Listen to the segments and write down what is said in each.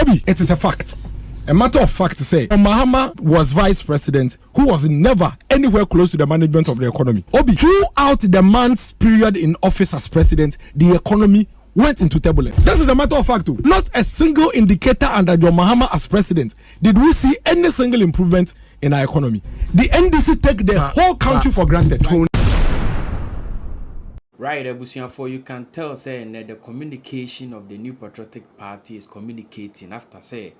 Obi, it is a fact. A matter of fact to say, Mahama was vice president who was never anywhere close to the management of the economy. Obi, throughout the man's period in office as president, the economy went into turbulence. This is a matter of fact too. Not a single indicator under John Mahama as president did we see any single improvement in our economy. The NDC take the whole country for granted. Right, Abusianfo, you can tell saying that the communication of the New Patriotic Party is communicating after say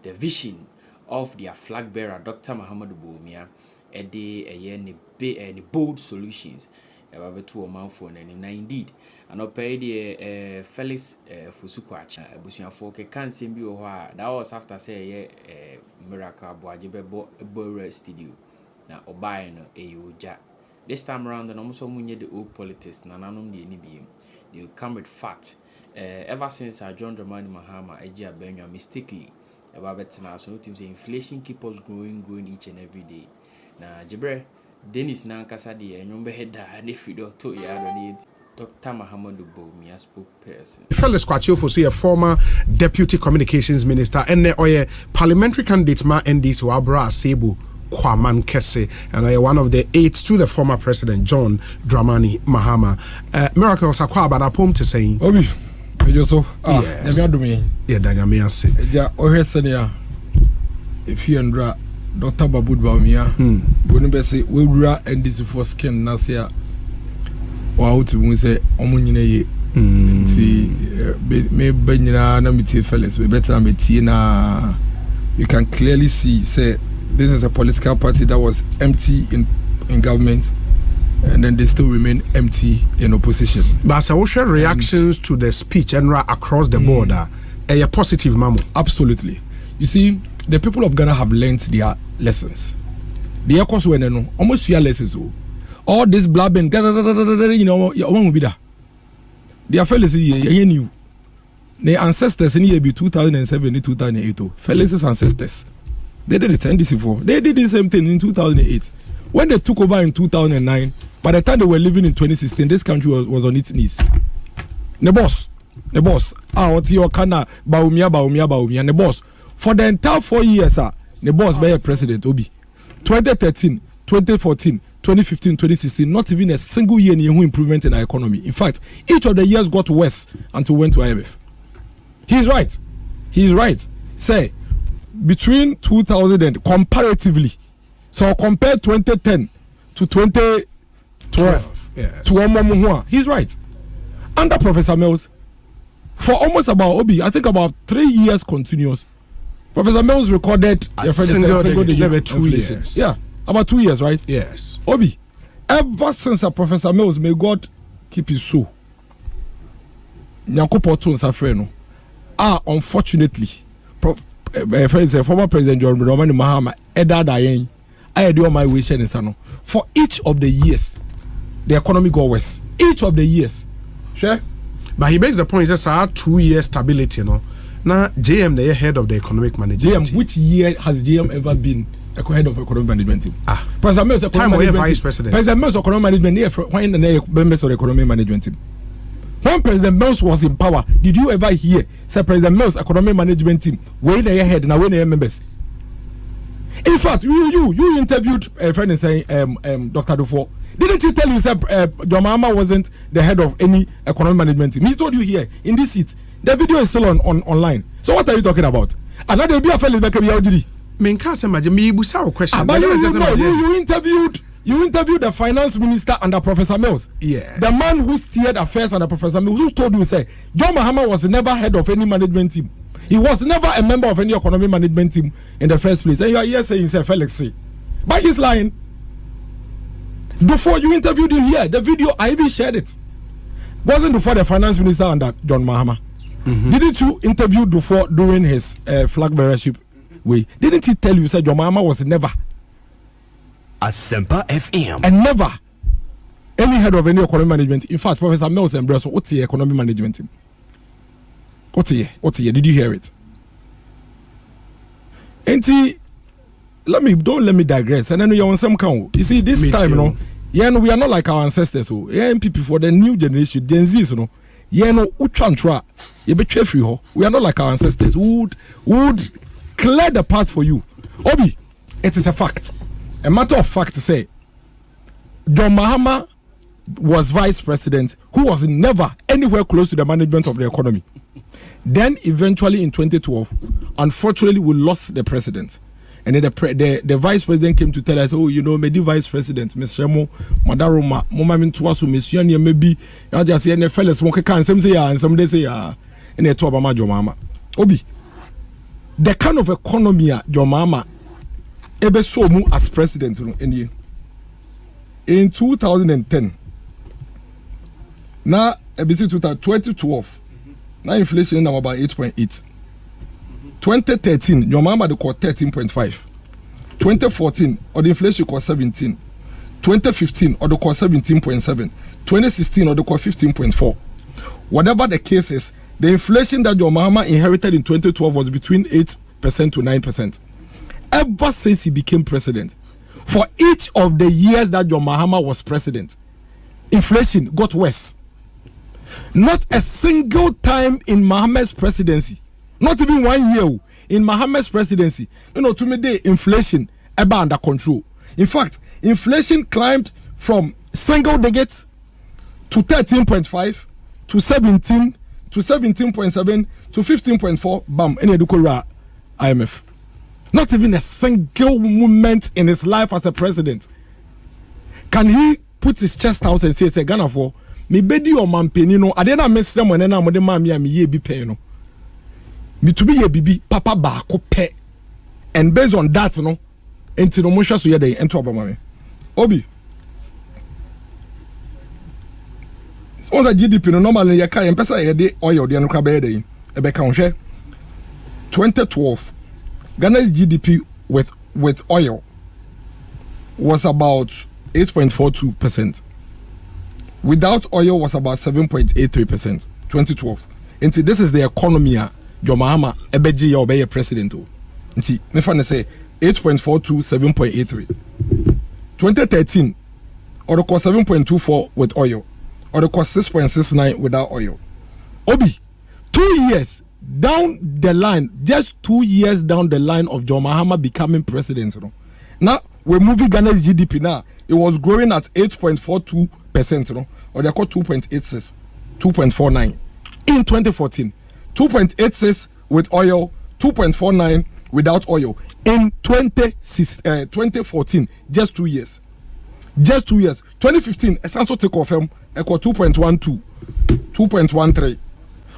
the vision of their flag bearer, Dr. Muhammadu Bawumia, the bold solutions about to a month for and indeed. And I paid the FoЭls Fusukwachi, Abusianfo can seem be that was after say miracle Aboagye studio. Now Obaye no Eyoja. This time around, and almost the old politics, Nananum the NBM, they will come with fact. Ever since I joined Dramani Mahama, Ejia Benua mistakenly about better so no teams inflation keep us growing each and every day. Now, Jibre, Dennis Nankasa, the number head and if you don't to ya, Dr. Muhammadu Bawumia spokesperson. FoЭls Kwachio say a former deputy communications minister and a parliamentary candidate ma NDC Wabra Sebu. Kwaman Kese, and one of the aides to the former president John Dramani Mahama. Miracles are quite bad at home to say. Obi, so yes. Yeah, Danyamia say. Yeah, Ohesenia. If you and Dr. Babud Bawumia, wouldn't say we were and this for skin Nasia. Wow, to say Omunine. See, maybe Namiti fellas, we better Metina. You can clearly see, say. This is a political party that was empty in government, and then they still remain empty in opposition. But social reactions to the speech and across the border, a positive, Mamu. Absolutely. You see, the people of Ghana have learned their lessons. The echoes were almost fear lessons. All this blabbing, you know, will be there. Their fellows here knew. The ancestors in year 2007 2008. Fellows ancestors. They did it NDC for. They did the same thing in 2008. When they took over in 2009, by the time they were living in 2016, this country was on its knees. The boss. What your kana Bawumia. And the boss. For the entire 4 years, the boss by a president, Obi. 2013, 2014, 2015, 2016, not even a single year new improvement in our economy. In fact, each of the years got worse until went to IMF. He's right. Say, between 2000 and comparatively, so compare 2010 to 2012, yes. to Omomuhua, he's right. Under Professor Mills, for almost about I think about 3 years continuous, Professor Mills recorded a single digit 2 years. Yeah, about 2 years, right? Yes. Obi, ever since Professor Mills, may God keep his soul. Nyankopotun Safreno. Unfortunately, former President John Dramani Mahama, I had my wish and son. For each of the years, the economy go worse. Each of the years. Sure? But he makes the point that our 2 year stability, you know. Now, JM, the head of the economic management team. Which year has JM ever been a head of economic management team? President Mills, economic vice president. President Mills, economic management, when the members of the economic management team. When President Mills was in power, did you ever hear say President Mills' economic management team way their head and away their members? In fact, you interviewed a friend and saying Dr. Dufo. Didn't he tell you that John Mahama wasn't the head of any economic management team? He told you here in this seat. The video is still online. So what are you talking about? And now there will be a fellow back here. You interviewed the finance minister under Professor Mills. Yeah. The man who steered affairs under Professor Mills, who told you, say, John Mahama was never head of any management team. He was never a member of any economic management team in the first place. And you are here saying, say, Felix, say. But he's lying. Before you interviewed him here, the video, I even shared it. Wasn't before the finance minister under John Mahama. Didn't you interview before during his flag bearership way? Didn't he tell you, say, John Mahama was never Asempa FM. And never any head of any economic management. In fact, Professor Mills and Bresso, what's the economic management team? What's the did you hear it? And don't let me digress. And then you're on some count. You see, this time, you know, we are not like our ancestors. So, MPP for the new generation, Gen Z, you know, ye no utrantra ye be free ho. We are not like our ancestors who would clear the path for you. Obi, it is a fact. A matter of fact to say, John Mahama was vice president who was never anywhere close to the management of the economy. Then eventually in 2012, unfortunately we lost the president. And then the vice president came to tell us, oh, you know, maybe vice president, Ms. Shemo, Madaroma, Momamin Tuasu, Monsieur, maybe, I just say, and fellas, one can some say, and some they say, and they talk about your mama. Obi, the kind of economy your mama ever saw mu as president in 2010. Now, ABC 2012, now inflation now about 8.8. 2013, your mama they called 13.5. 2014, or the inflation called 17. 2015, or the called 17.7. 2016, or the called 15.4. Whatever the case is, the inflation that your mama inherited in 2012 was between 8% to 9%. Ever since he became president, for each of the years that your Mahama was president, inflation got worse. Not a single time in Mahama's presidency, not even 1 year in Mahama's presidency, to me, the inflation ever under control. In fact, inflation climbed from single digits to 13.5 to 17 to 17.7 to 15.4. Bam, in Edukora IMF. Not even a single moment in his life as a president can he put his chest out and say, Ghana for me bedi or man penino. I didn't miss someone and I'm with the mammy me ye be paying. Me to be ye bibi papa ba pe. And based on that, into no motion so ye day into Obama. Obi. Once a GDP no normally ye can pesa ye de oil de no krabe day. Ebe kan hwe 2012 Ghana's GDP with oil was about 8.42%. Without oil was about 7.83%. 2012. And this is the economy. John Mahama ebeji ya obeye president. Nti me fa say 8.42, 7.83. 2013, or the cost 7.24 with oil, or the cost 6.69 without oil. Obi, 2 years down the line, just 2 years down the line of John Mahama becoming president. Now we're moving Ghana's GDP now. It was growing at 8.42%, or they call 2.86, 2.49 in 2014. 2.86 with oil, 2.49 without oil. In 2014, just 2 years. Just 2 years. 2015, it's also take off him, equal 2.12, 2.13.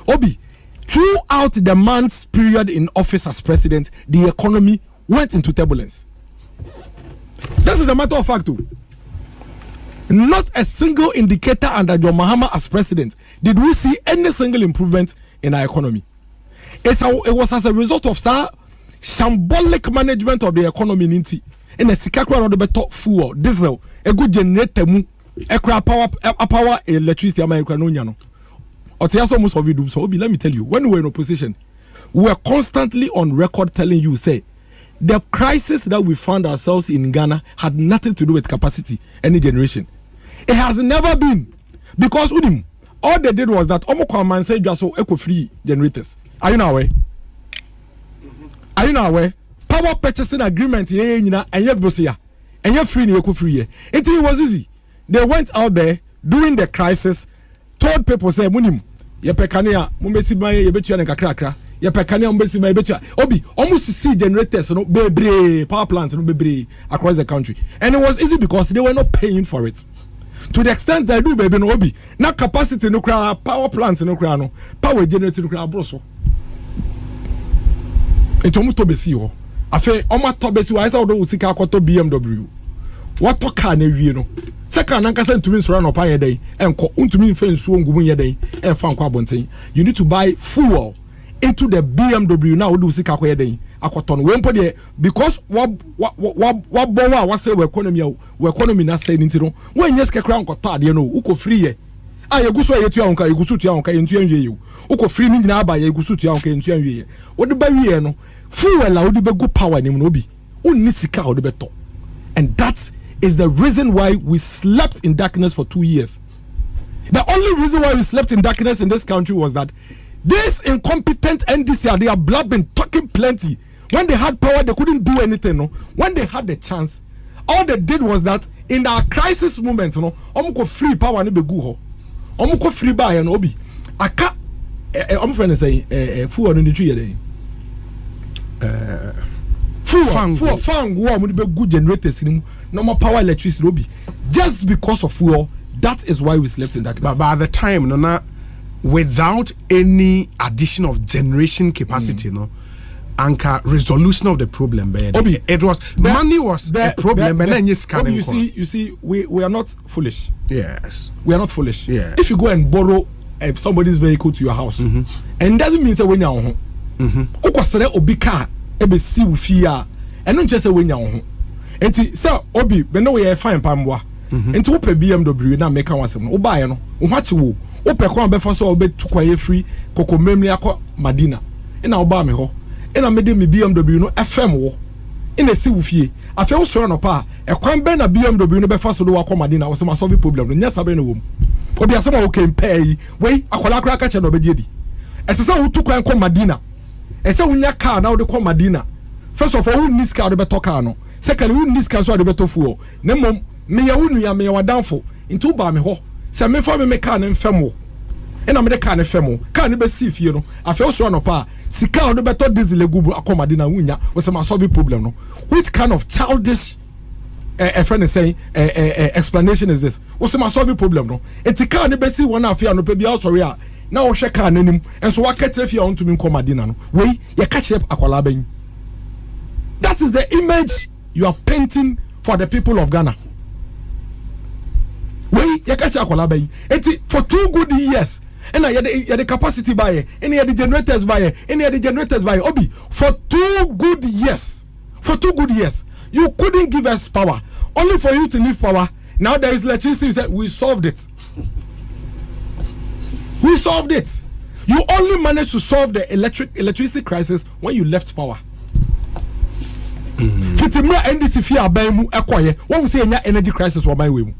Obi, throughout the month's period in office as president, the economy went into turbulence. This is a matter of fact too. Not a single indicator under John Mahama as president did we see any single improvement in our economy. It was as a result of shambolic management of the economy in a sikakra on the better fuel, diesel, a good generator, a power electricity, American Union. Or almost of you. So let me tell you, when we were in opposition, we were constantly on record telling you, say, the crisis that we found ourselves in Ghana had nothing to do with capacity, any generation. It has never been. Because all they did was that Omokwaman said just so eco-free generators. Are you now aware? Are you now aware? Power purchasing agreement, and free eco-free. It was easy. They went out there during the crisis, told people, say, Munim, Yepekania, Mumbesiba, Yebetua, and Kakrakra. Yepekania, Mumbesiba, Yebetua. Obi, almost see generators, no bebre, power plants, no bebre across the country. And it was easy because they were not paying for it. To the extent they do, baby, no Obi. Now capacity no crowd, power plants no crowd, no power generator no crowd, broso. It's almost to be see. I feel almost to be see. I saw those who see BMW. What to can you know? Second, I can to me run up a day and call to me friends who go in day and found quabonting. You need to buy fuel into the BMW now. Do see a day. I got on one day because what say economy not saying into when yes, crown got tired, you know, uko free. I go so you go suit your uncle into you. Uko free me now by you go suit your uncle into you. What the baby no fuel allowed the good power in Nobi. Unisika or the better. And that is the reason why we slept in darkness for 2 years. The only reason why we slept in darkness in this country was that this incompetent NDC, they are blabbing, talking plenty. When they had power, they couldn't do anything. No, when they had the chance, all they did was that in our crisis moment, no, omuko free power ni begu ho, omuko free buy and obi. Aka, I'm friend say, FoØls no ni three day. FoØls, wo mo begu generators ni no more power electricity obi. Just because of FoØls, that is why we slept in darkness. But by the time, no, na, without any addition of generation capacity, no. Anchor resolution of the problem, Obi, it was money was a problem, and then you see, we are not foolish. Yes, we are not foolish. Yeah. If you go and borrow somebody's vehicle to your house, and doesn't mean say when you're home, obi car ebe si ufia, and not just say when you're home. And so Obi, but no we fine pamwa. And to open BMW na make one some. Oba no, umachi wo. Open kwa befa so obe tukwaye free koko memli ako Madina. Ina oba me ho. Ina mede me BMW no FM wo. Ina si ufie. Afi wo so no pa. E kwan ben na BMW no befa so do akọ Madina wo se ma solve problem no. Nya sabe no wo. Obi asema wo kan pay. Wei akola kra ka che no be die di. Ese se wo tukwan kọ Madina. Ese wo nya car na wo de kọ Madina. First of all, who needs car de beto car no. Second, who needs car so de beto FoØls. Ne mom me ya wunu ya me ya wadanfo into ba me ho se me fa me car ne mfemo e na me de car ne femo car ne be si fie no afi o so no pa sika o de beto diesel egubu akomade na wunya we se ma solve problem no. Which kind of childish a friend is saying explanation is this? We se ma solve problem no. Eti car ne be si wona afi no pe bia sorry a na wo hwe car nanim enso wa ketre fie on to me komade na no we ye catch up akwala ban. That is the image you are painting for the people of Ghana. Wey yakacha akwala bayi enti for 2 good years and na the capacity buy and the generators buy and the generators buy obi for 2 good years you couldn't give us power only for you to leave power. Now there is electricity. You said we solved it. You only managed to solve the electricity crisis when you left power. Fitimra NDC fi abamu ekoye when we say energy crisis wa my way.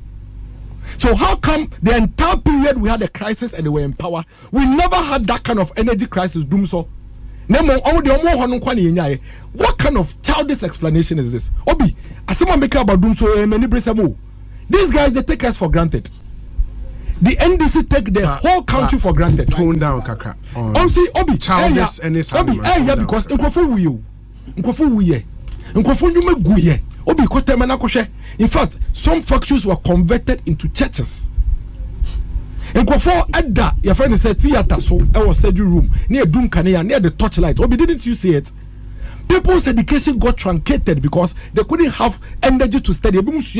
So how come the entire period we had a crisis and they were in power, we never had that kind of energy crisis? Doom so. What kind of childish explanation is this? Obi, as someone make about doom so many these guys they take us for granted. The NDC take the whole country for granted. Tone down, Kaka. See, Obi, childish and it's Obi, because in fact, some factories were converted into churches. And Edda, your friend said theater, so I was surgery room near Doom Kanea, near the torchlight. Obi, didn't you see it? People's education got truncated because they couldn't have energy to study. This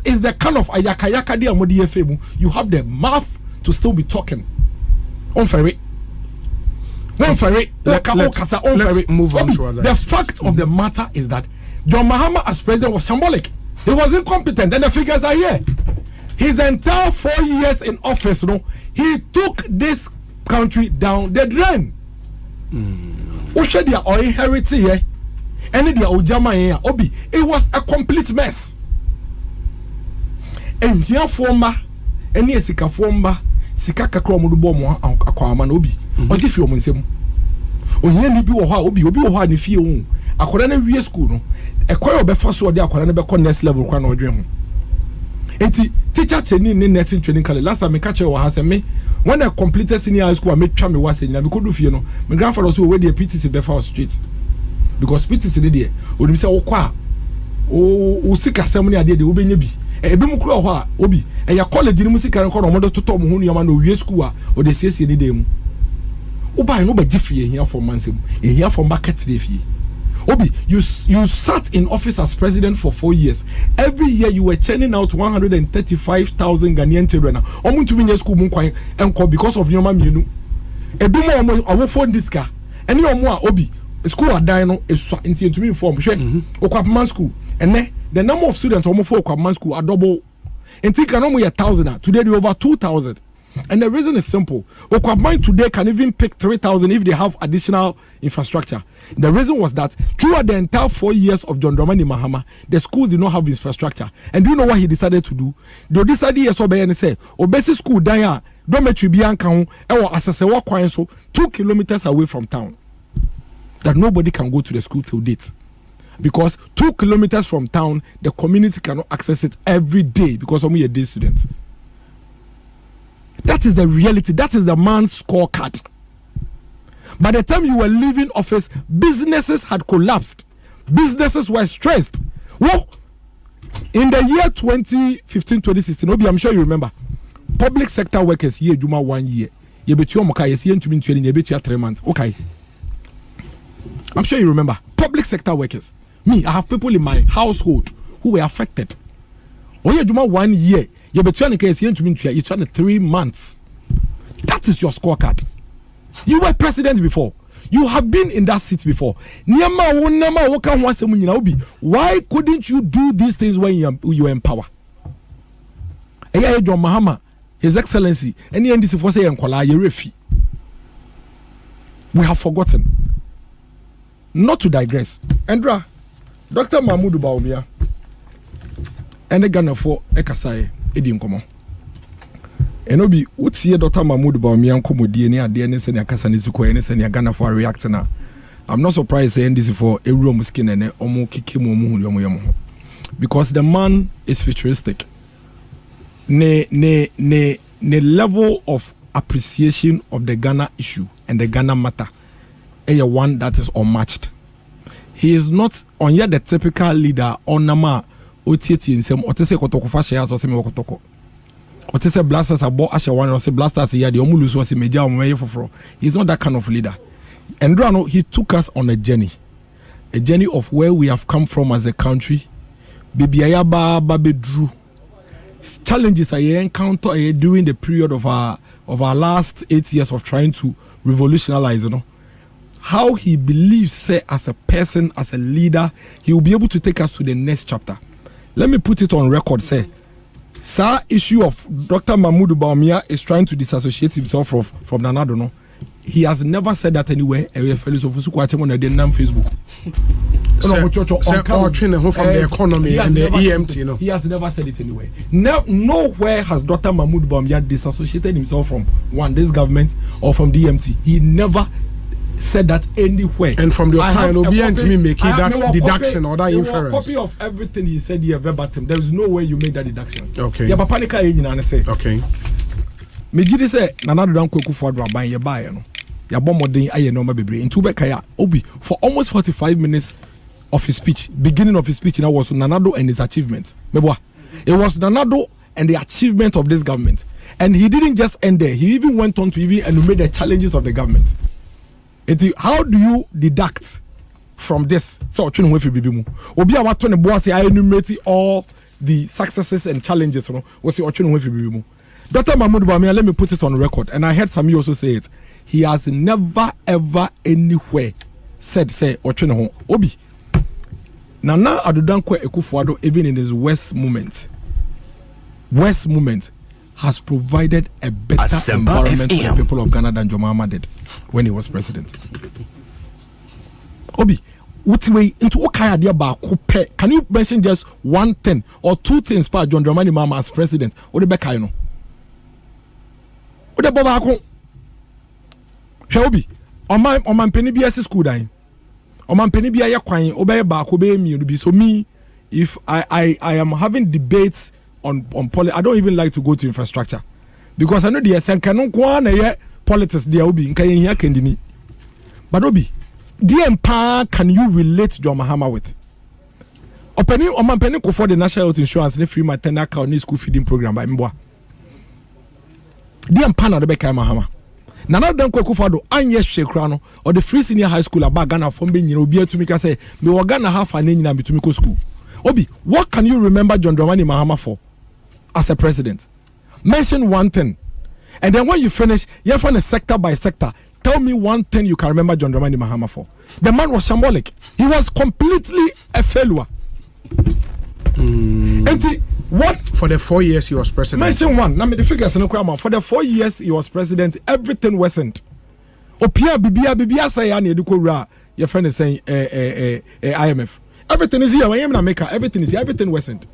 is the kind of ayaka you have the mouth to still be talking. Let's move on to other. The fact of the matter is that John Mahama as president was symbolic. He was incompetent, and the figures are here. His entire 4 years in office, he took this country down the drain. Obi, it was a complete mess. And here former, any sika former, sika kakro mudubo mo akwama na obi. Oje fi omo nsem. Ohia ni bi wo ha obi wo ha ni fie hu. Akwara na wie school no. Ekoy obefa so ode akwara na be next level kwa na odwe ho. Enti teacher training ni nursing training kale last time me catch you ha say me when I completed senior high school I make twa me was nyina me kodu fie no. My grandfather so we dey PTC be for street. Because PTC dey there. Onim say wo kwa o sika sem ni ade de wo benya bi. Ebi mu kura ho a obi ya college ni mu sika nko no mo do toto mo hu nyama na owie school a o de siesie ni dem. Oba no be gifie ehia for mansem. Ehia for market dey fie. Obi, you sat in office as president for 4 years. Every year you were churning out 135,000 Ghanaian children. Omu to be school munkwan enko because of nyoma mienu. Ebi mo awo phone diska. Eni omo a obi school adan no eswa nti entumi inform hwe okwaman school. Ene the number of students omo for okwaman school are double. Enti kan omo 1,000 today they over 2,000. And the reason is simple. Okwaban today can even pick 3,000 if they have additional infrastructure. The reason was that throughout the entire 4 years of John Dramani Mahama, the schools did not have infrastructure. And do you know what he decided to do? They decided yes, and say, Obesi school daya dormitory bianca or Asasewa Kwan so 2 kilometers away from town. That nobody can go to the school till date. Because 2 kilometers from town, the community cannot access it every day because only a day students. That is the reality. That is the man's scorecard. By the time you were leaving office, businesses had collapsed. Businesses were stressed. Well, in the year 2015-2016, I'm sure you remember, public sector workers here, Juma 1 year. You bet you okay, you to be 3 months. Okay. I'm sure you remember. Public sector workers. Me, I have people in my household who were affected. Oh, yeah, Juma 1 year. You bet you case you to be 3 months. That is your scorecard. You were president before. You have been in that seat before. Why couldn't you do these things when you are in power? John Mahama, His Excellency, any NDC for say refi. We have forgotten. Not to digress. Andra, Dr. Mahmoud Bawumia, and the Ghana for Ekasaye, Edim Komo. And Obi, what's here, Dr. Mahmoud Bawumia, Komo DNA, DNS and Akasanisuko, and Ghana for reacting now. I'm not surprised saying this for a room skin and Omo Kikimu, because the man is futuristic. Ne level of appreciation of the Ghana issue and the Ghana matter is one that is unmatched. He is not on yet the typical leader on nama OTT in some otese kotokofa shares or semi kotoko. Otese blasters abo asha one or say blasters here the omulus was media omeye foforo. He's not that kind of leader. And Drano, he took us on a journey of where we have come from as a country. Bibi ayaba babedru. Challenges I encounter during the period of our last 8 years of trying to revolutionize, how he believes, say, as a person, as a leader, he will be able to take us to the next chapter. Let me put it on record, say, sir, issue of Dr. Mahmoud Bawumia is trying to disassociate himself from Nanado, no? He has never said that anywhere. Fellows of Fusuku on the Facebook. From the economy and the EMT, He has never said it anywhere. Nowhere has Dr. Mahmoud Bawumia disassociated himself from this government or from DMT. He never said that anywhere. And from the opinion of me making that deduction or that inference. A copy of everything he said here verbatim. There is no way you make that deduction. Okay. Yeah, but panika say. Okay. Mejidi say Nanado dan kweku for aban ye bae no. Ya bomodin aye no ma bebre. Ntu be kaya obi for almost 45 minutes of his speech. Beginning of his speech now was Nanado and his achievements. Meboa. It was Nanado and the achievement of this government. And he didn't just end there. He even went on to even enumerate the challenges of the government. How do you deduct from this? So Obi awatu ne boss I enumerate all the successes and challenges, was Dr. Mahmoud Bawumia, let me put it on record, and I heard some also say it. He has never ever anywhere said say Obi Nana Adudankwa Ekufuado, even in his worst moment has provided a better environment for the people of Ghana than John Mahama did when he was president. Obi, what way into what kind of idea about coupe? Can you mention just one thing or two things about John Dramani Mahama as president? What the back I know? What the Baba? Obi, on my penny BS school dying. On my penny be a quine, obey back, obey me. So me, if I am having debates on politics, I don't even like to go to infrastructure because I know the SN cannot go on politics. There will be in Kenya Kendini. But Obi, DM can you relate John Mahama with? Opening on my penny for the national health insurance and free maternal care and school feeding program by Mboa. DM na the Beka Mahama. Nana dan Kwekufado anye hwekrano or the free senior high school about Ghana from being obi atumi ka say me wo Ghana half an nyina bitumi ko school. Obi, what can you remember John Dramani Mahama for as a president? Mention one thing. And then when you finish, you have a sector by sector. Tell me one thing you can remember John Dramani Mahama for. The man was shambolic. He was completely a failure. And What for the 4 years he was president? Mention one. Now me the figures no kwama. For the 4 years he was president, everything wasn't. Opia bibia say ya na edukowura. Your friend is saying IMF. Everything is here. When I'm America, everything is here. Everything wasn't.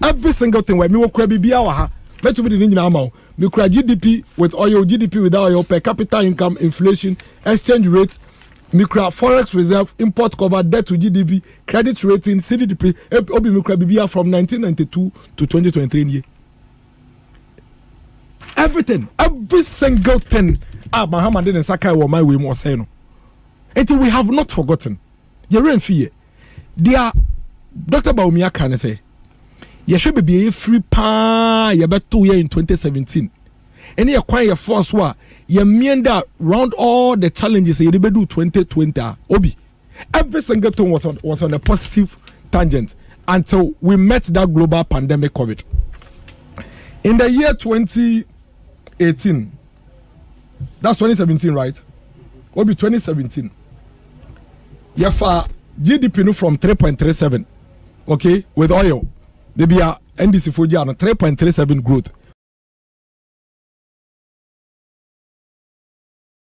Every single thing where me wo kura bibia wa ha. Me to be the nyina ama. Me kura GDP with oil, GDP without oil, per capita income, inflation, exchange rate. Micro forex reserve, import cover, debt to GDP, credit rating, CDP, obi micro BBA from 1992 to 2023. Everything, every single thing. Muhammad and Sakai were my way more saying. Until we have not forgotten. You're in fear. Dear Dr. Baumia can say, you should be a free pa, you bet 2 years in 2017. Any acquire force war. You mean that round all the challenges you do 2020 obi every single thing was on a positive tangent until we met that global pandemic COVID. In the year 2018, that's 2017, right? Obi 2017. Yafa GDP no from 3.37, okay, with oil. They be a NDC for 3.37 growth.